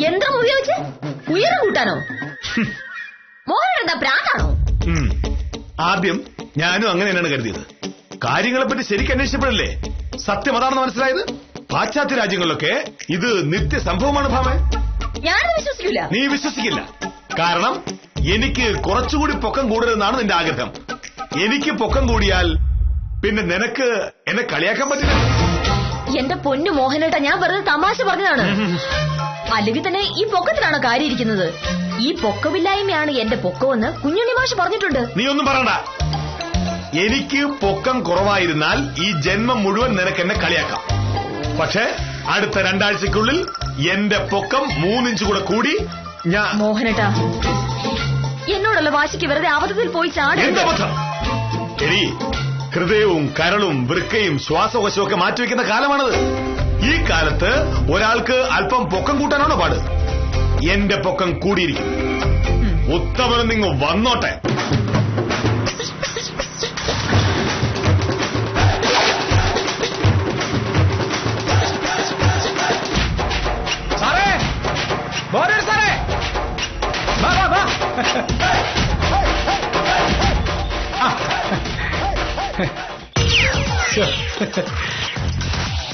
യന്ത്രം ഉപയോഗിച്ച് ഉയരം കൂട്ടാനോ? മോഹൻ എന്താ പ്രാന്താണോ? ആദ്യം ഞാനും അങ്ങനെ തന്നെയാണ് കരുതിയത്. കാര്യങ്ങളെപ്പറ്റി ശരിക്കും അന്വേഷിച്ചപ്പോഴല്ലേ സത്യം അതാണെന്ന് മനസ്സിലായത്. പാശ്ചാത്യ രാജ്യങ്ങളിലൊക്കെ ഇത് നിത്യ സംഭവമാണ് ഭാമേ. ഞാനത് വിശ്വസിക്കില്ല. നീ വിശ്വസിക്കില്ല. കാരണം എനിക്ക് കുറച്ചുകൂടി പൊക്കം കൂടരുതെന്നാണ് നിന്റെ ആഗ്രഹം. എനിക്ക് പൊക്കം കൂടിയാൽ പിന്നെ നിനക്ക് എന്നെ കളിയാക്കാൻ പറ്റില്ല. എന്റെ പൊന്നു മോഹനേട്ടാ, ഞാൻ വെറുതെ തമാശ പറഞ്ഞതാണ്. അല്ലെങ്കിൽ തന്നെ ഈ പൊക്കത്തിലാണോ കാര്യം ഇരിക്കുന്നത്? ഈ പൊക്കമില്ലായ്മയാണ് എന്റെ പൊക്കമെന്ന് കുഞ്ഞുണ്ണി മാഷ് പറഞ്ഞിട്ടുണ്ട്. നീ ഒന്നും പറയണ്ട. എനിക്ക് പൊക്കം കുറവായിരുന്നാൽ ഈ ജന്മം മുഴുവൻ നിനക്ക് എന്നെ കളിയാക്കാം. പക്ഷെ അടുത്ത 2 ആഴ്ചക്കുള്ളിൽ എന്റെ പൊക്കം 3 ഇഞ്ച് കൂടെ കൂടി ഞാൻ... മോഹനേട്ടാ, എന്നോടുള്ള വാശിക്ക് വെറുതെ അബദ്ധത്തിൽ പോയി ചാടി. എന്താ അബദ്ധം? ശരി, ഹൃദയവും കരളും വൃക്കയും ശ്വാസകോശവും ഒക്കെ മാറ്റിവെക്കുന്ന കാലമാണത്. ഈ കാലത്ത് ഒരാൾക്ക് അല്പം പൊക്കം കൂട്ടാനാണോ പാട്? എന്റെ പൊക്കം കൂടിയിരിക്കും. ഉത്തമനും നിങ്ങൾ വന്നോട്ടെ. സാറേ, സാറേ,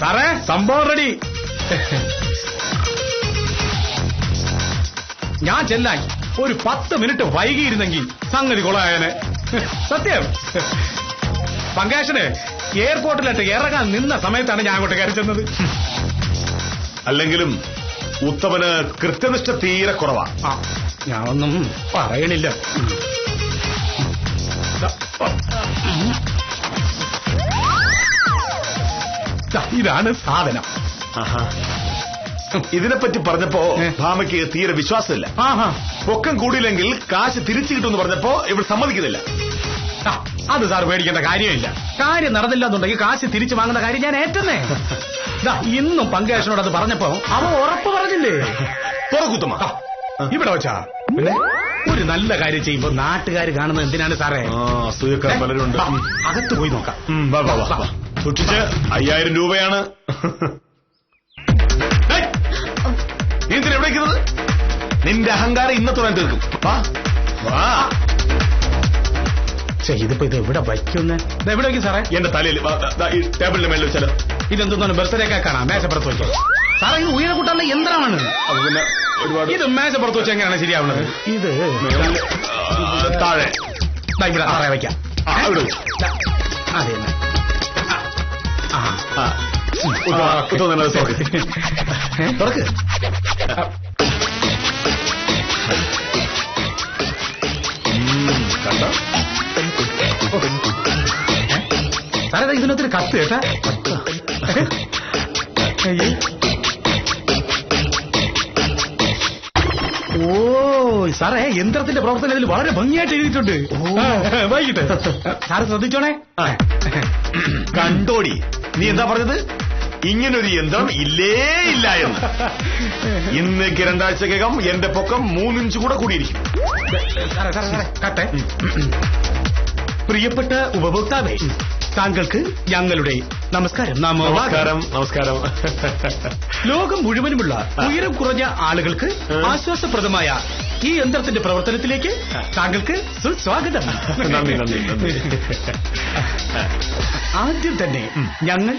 സാറേ, സംഭവം റെഡി. ഞാൻ ചെല്ലാൻ ഒരു 10 മിനിറ്റ് വൈകിയിരുന്നെങ്കിൽ സംഗതി കൊളായനെ. സത്യം. പങ്കേഷന് എയർപോർട്ടിലിട്ട് ഇറങ്ങാൻ നിന്ന സമയത്താണ് ഞാൻ അങ്ങോട്ട് കയറി ചെന്നത്. അല്ലെങ്കിലും ഉത്തമന് കൃത്യനിഷ്ഠ തീരെ കുറവാ. ഞാനൊന്നും പറയണില്ല. ഇതാണ് സാധനം. ഇതിനെപ്പറ്റി പറഞ്ഞപ്പോ ഭാമയ്ക്ക് തീരെ വിശ്വാസമില്ല. പൊക്കം കൂടിയില്ലെങ്കിൽ കാശ് തിരിച്ചു കിട്ടുമെന്ന് പറഞ്ഞപ്പോ ഇവിടെ സമ്മതിക്കുന്നില്ല. അത് സാർ പേടിക്കേണ്ട കാര്യമില്ല. കാര്യം നടന്നില്ല എന്നുണ്ടെങ്കിൽ കാശ് തിരിച്ചു വാങ്ങുന്ന കാര്യം ഞാൻ ഏറ്റെന്നേ. ഇന്നും പങ്കേഷനോട് അത് പറഞ്ഞപ്പോ അവൻ ഉറപ്പ് പറഞ്ഞില്ലേ. തുറക്കുത്തമ ഇവിടെ വെച്ചാ പിന്നെ ഒരു നല്ല കാര്യം ചെയ്യുമ്പോ നാട്ടുകാർ കാണുന്നത് എന്തിനാണ് സാറേ? അസൂയക്കാർ പലരുണ്ട്. അകത്ത് പോയി നോക്കാം. സൂക്ഷിച്ച് 5000 രൂപയാണ്. നീ എന്തിനാ എവിടെ വയ്ക്കുന്നത്? നിന്റെ അഹങ്കാരം ഇന്നത്തോടെ തീർക്കും. ഇതിപ്പോ ഇത് എവിടെ വയ്ക്കുന്ന? എവിടെ വയ്ക്കും സാറേ? എന്റെ തലയിൽ ടേബിളിന്റെ മേളിൽ വെച്ചാലോ. ഇതെന്താണ് ബർത്ത്ഡേ കേക്കാണോ? മേശപ്പുറത്ത് വയ്ക്കാം സാറേ. ഇത് ഉയരം കൂട്ടാനുള്ള യന്ത്രമാണ്. പിന്നെ ഒരുപാട് ഇത് മേശപ്പുറത്ത് വെച്ച് എങ്ങനെയാണ് ശരിയാവുന്നത്? ഇത് താഴെ ഇവിടെ താഴെ വയ്ക്കാം. അതെ തുറക്ക്. കണ്ടോ സാറേ, ഇതിനൊത്തിരി കത്ത് കേട്ടാ. ഓ സാറേ, യന്ത്രത്തിന്റെ പ്രവർത്തനം ഇതിൽ വളരെ ഭംഗിയായിട്ട് എഴുതിയിട്ടുണ്ട്. വൈകിട്ട് സാറ് ശ്രദ്ധിച്ചോണേ. കണ്ടോടി, നീ എന്താ പറഞ്ഞത്? ഇങ്ങനൊരു യന്ത്രം ഇല്ലേ ഇല്ല എന്ന്. ഇന്നേക്ക് 2 ആഴ്ചക്കകം എന്റെ പൊക്കം 3 ഇഞ്ച് കൂടെ കൂടിയിരിക്കും. കട്ടെ. പ്രിയപ്പെട്ട ഉപഭോക്താവേ, താങ്കൾക്ക് ഞങ്ങളുടെ നമസ്കാരം. നമസ്കാരം. നമസ്കാരം. ലോകം മുഴുവനുമുള്ള ഉയരം കുറഞ്ഞ ആളുകൾക്ക് ആശ്വാസപ്രദമായ ഈ യന്ത്രത്തിന്റെ പ്രവർത്തനത്തിലേക്ക് താങ്കൾക്ക് സുസ്വാഗതം. നന്ദി നന്ദി നന്ദി. ആദ്യം തന്നെ ഞങ്ങൾ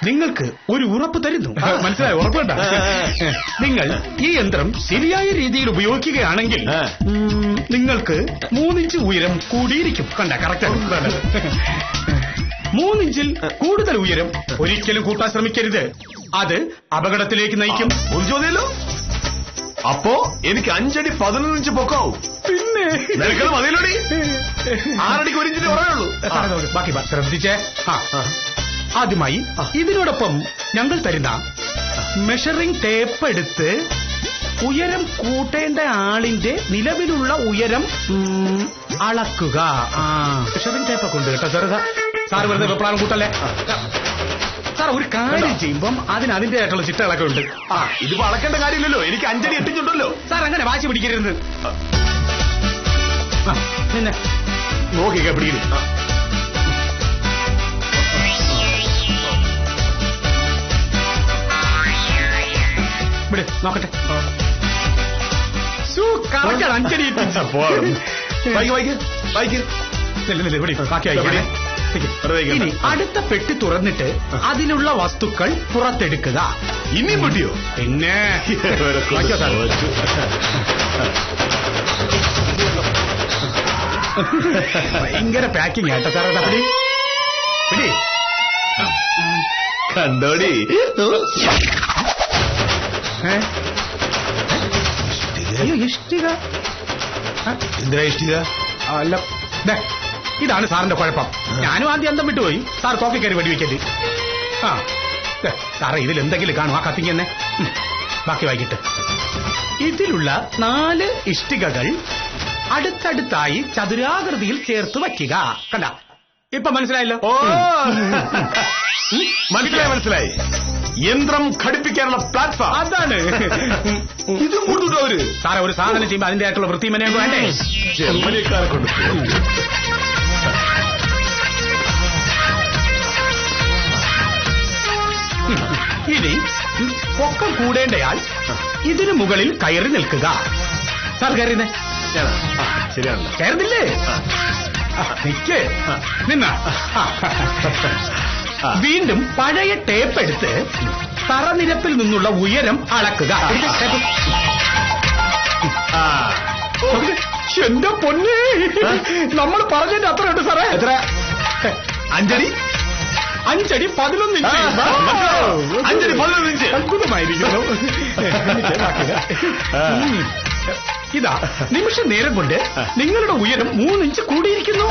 നിങ്ങൾക്ക് ഒരു ഉറപ്പ് തരുന്നു. മനസ്സിലായോ? ഉറപ്പുണ്ട. നിങ്ങൾ ഈ യന്ത്രം ശരിയായ രീതിയിൽ ഉപയോഗിക്കുകയാണെങ്കിൽ നിങ്ങൾക്ക് 3 ഇഞ്ച് ഉയരം കൂടിയിരിക്കും. കണ്ട കറക്റ്റ്. 3 ഇഞ്ചിൽ കൂടുതൽ ഉയരം ഒരിക്കലും കൂട്ടാൻ ശ്രമിക്കരുത്. അത് അപകടത്തിലേക്ക് നയിക്കും. ഒരു ചോദ്യമല്ലോ. അപ്പോ എനിക്ക് 5 അടി 11 ഇഞ്ച് പൊക്കാവും. പിന്നെ നിനക്കത് മതിയിലോടി. 6 അടിക്ക് 1 ഇഞ്ചിന് കുറയുള്ളൂ. ബാക്കി ശ്രദ്ധിച്ചേ. ആദ്യമായി ഇതിനോടൊപ്പം ഞങ്ങൾ തരുന്ന മെഷറിംഗ് ടേപ്പ് എടുത്ത് ഉയരം കൂട്ടേണ്ട ആളിന്റെ നിലവിലുള്ള ഉയരം അളക്കുക. മെഷറിംഗ് ടേപ്പൊക്കെ ഉണ്ട് കേട്ടോ സാർ. സാർ വെറുതെ വെപ്രാളം കൂട്ടല്ലേ സാർ. ഒരു കാര്യം ചെയ്യുമ്പം അതിൻ്റെതായിട്ടുള്ള ചിട്ടകളൊക്കെ ഉണ്ട്. ഇതിപ്പോ അളക്കേണ്ട കാര്യമില്ലല്ലോ. എനിക്ക് 5 അടി 8 ഇഞ്ചുണ്ടല്ലോ. സാർ അങ്ങനെ വാശി പിടിക്കരുത്. പിന്നെ നോക്കിക്കാ പിടിക്കുന്നു. നോക്കട്ടെ. കറക്റ്റാണ്, അഞ്ചടി. ഇനി അടുത്ത പെട്ടി തുറന്നിട്ട് അതിലുള്ള വസ്തുക്കൾ പുറത്തെടുക്കുക. ഇനിയും പൊട്ടിയോ? പിന്നെ ഭയങ്കര പാക്കിംഗ് ആട്ടോ സാറേ. പിടി പിടി. കണ്ടോടി. ഇഷ്ടിക. എന്തിനാ ഇഷ്ടിക? അല്ല, ഇതാണ് സാറിന്റെ കുഴപ്പം. ഞാനും ആദ്യം അന്തം വിട്ടുപോയി. സാർ കോപ്പി കയറി വെടിവെക്കല്. സാറേ, ഇതിൽ എന്തെങ്കിലും കാണും. ആ കത്തിങ്ങന്നെ ബാക്കി വായിക്കിട്ട്. ഇതിലുള്ള 4 ഇഷ്ടികകൾ അടുത്തടുത്തായി ചതുരാകൃതിയിൽ ചേർത്ത് വയ്ക്കുക. കണ്ട, ഇപ്പൊ മനസ്സിലായല്ലോ? ഓ, മനസ്സിലായി. യന്ത്രം ഘടിപ്പിക്കാനുള്ള പ്ലാറ്റ്ഫോം അതാണ്. ഇത് കൊണ്ടുണ്ടോ അവര്? സാറേ, ഒരു സാധനം ചെയ്യുമ്പോൾ അതിന്റെതായിട്ടുള്ള വൃത്തിമനെയൊക്കെ വേണ്ടേ? ജർമ്മനിക്കാരെ കൊണ്ട്. ഇനി പൊക്കം കൂടേണ്ടയാൾ ഇതിനു മുകളിൽ കയറി നിൽക്കുക. സാർ കയറിയുന്നേ? ശരിയാണല്ലോ. കയറുന്നില്ലേ? നിക്ക്. നിന്ന. വീണ്ടും പഴയ ടേപ്പ് എടുത്ത് തറനിരപ്പിൽ നിന്നുള്ള ഉയരം അളക്കുക. എന്റെ പൊന്നേ, നമ്മൾ പറഞ്ഞതിന്റെ അത്ര ഉണ്ട് സാറേ. എത്ര? 5 അടി? 5 അടി 11 ഇഞ്ച്. 5 അടി 11 ഇഞ്ച്. അത്ഭുതമായിരിക്കുന്നു. ഇതാ, നിമിഷ നേരം കൊണ്ട് നിങ്ങളുടെ ഉയരം 3 ഇഞ്ച് കൂടിയിരിക്കുന്നു.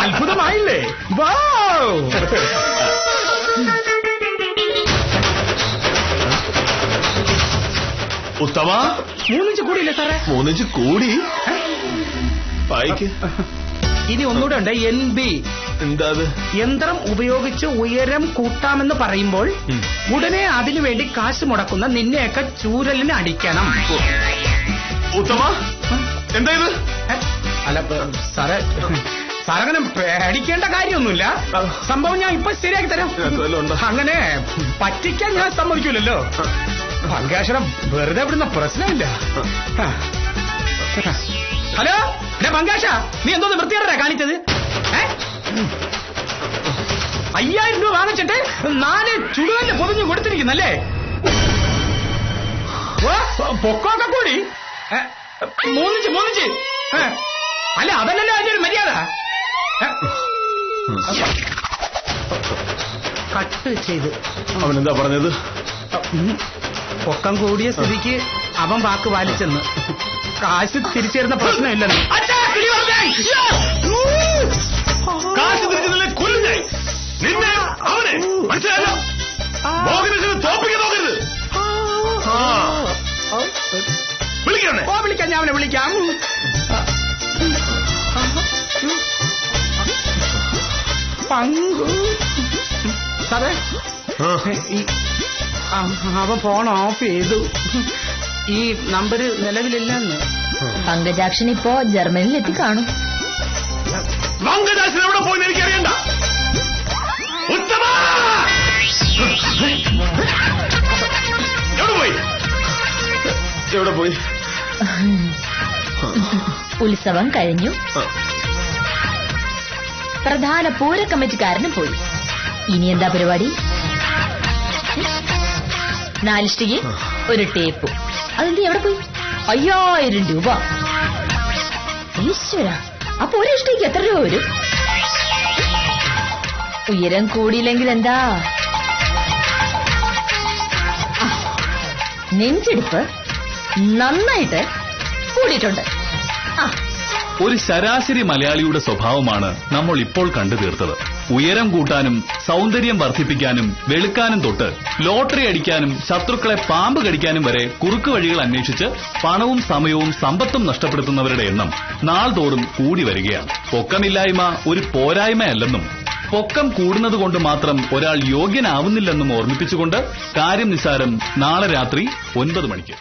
അത്ഭുതമായില്ലേ? വൗ! ഉത്തമ, 3 ഇഞ്ച് കൂടിയില്ലേ സാറേ? 3 ഇഞ്ച് കൂടി. വായിക്ക്. ഇനി ഒന്നുകൂടെ ഉണ്ട്. NB. എന്താ അത്? യന്ത്രം ഉപയോഗിച്ച് ഉയരം കൂട്ടാമെന്ന് പറയുമ്പോൾ ഉടനെ അതിനുവേണ്ടി കാശ് മുടക്കുന്ന നിന്നെയൊക്കെ ചൂരലിന് അടിക്കണം. ഉത്തമ, എന്താ ഇത്? അല്ല സാറേ, സാറങ്ങനെ പേടിക്കേണ്ട കാര്യമൊന്നുമില്ല. സംഭവം ഞാൻ ഇപ്പൊ ശരിയാക്കി തരാം. അങ്ങനെ പറ്റിക്കാൻ ഞാൻ സമ്മതിക്കൂലല്ലോ. പങ്കാശനം വെറുതെ വിടുന്ന പ്രശ്നമില്ല. ഹലോ, പങ്കാശ, നീ എന്തോന്ന് വൃത്തിയാടാ കാണിച്ചത്? 5000 രൂപ വാങ്ങിച്ചിട്ട് 4 ചുടുകല്ല് പൊതിഞ്ഞു കൊടുത്തിരിക്കുന്നല്ലേ? പൊക്കമൊക്കെ കൂടി 3 ഇഞ്ച്. അല്ല, അതല്ലല്ലോ അതിന്റെ ഒരു മര്യാദ. കട്ട് ചെയ്ത്. അവനെന്താ പറഞ്ഞത്? പൊക്കം കൂടിയ സ്ഥിതിക്ക് അവൻ വാക്ക് പാലിച്ചെന്ന്. കാശ് തിരിച്ചേരുന്ന പ്രശ്നമില്ലെന്ന്. കാശ് തിരിച്ചതിലെ കൊല്ലുന്നേ നിന്നെ അവനെ മനസ്സിലായല്ലോ. തോപ്പിക്കാൻ നോക്കരുത്. വിളിക്കണേ? വിളിക്കാം, ഞാൻ അവനെ വിളിക്കാം. പങ്കു സാറേ, അവൻ ഫോൺ ഓഫ് ചെയ്തു. ഈ നമ്പര് നിലവിലില്ലെന്ന്. പങ്കജാക്ഷൻ ഇപ്പോ ജർമ്മനിയിൽ എത്തിക്കാണും. പങ്കജാക്ഷൻ എവിടെ പോയി എനിക്കറിയണ്ട. എവിടെ പോയി? ഉത്സവം കഴിഞ്ഞു. പ്രധാന പൂര കമ്മിറ്റിക്കാരനും പോയി. ഇനി എന്താ പരിപാടി? 4 ഇഷ്ടികയും 1 ടേപ്പും. അതെന്ത് എവിടെ പോയി? 5000 രൂപ. ഈശ്വര, അപ്പൊ 1 ഇഷ്ടികയ്ക്ക് എത്ര രൂപ വരും? ഉയരം കൂടിയില്ലെങ്കിൽ എന്താ? നെഞ്ചെടുപ്പ് നന്നായിട്ട് കൂടിയിട്ടുണ്ട്. ഒരു ശരാശരി മലയാളിയുടെ സ്വഭാവമാണ് നമ്മൾ ഇപ്പോൾ കണ്ടു തീർത്തത്. ഉയരം കൂട്ടാനും സൗന്ദര്യം വർദ്ധിപ്പിക്കാനും വെളുക്കാനും തൊട്ട് ലോട്ടറി അടിക്കാനും ശത്രുക്കളെ പാമ്പ് കടിക്കാനും വരെ കുറുക്കു വഴികൾ അന്വേഷിച്ച് പണവും സമയവും സമ്പത്തും നഷ്ടപ്പെടുത്തുന്നവരുടെ എണ്ണം നാൾതോറും കൂടി വരികയാണ്. പൊക്കമില്ലായ്മ ഒരു പോരായ്മയല്ലെന്നും പൊക്കം കൂടുന്നതുകൊണ്ട് മാത്രം ഒരാൾ യോഗ്യനാവുന്നില്ലെന്നും ഓർമ്മിപ്പിച്ചുകൊണ്ട് കാര്യം നിസ്സാരം നാളെ രാത്രി 9 മണിക്ക്.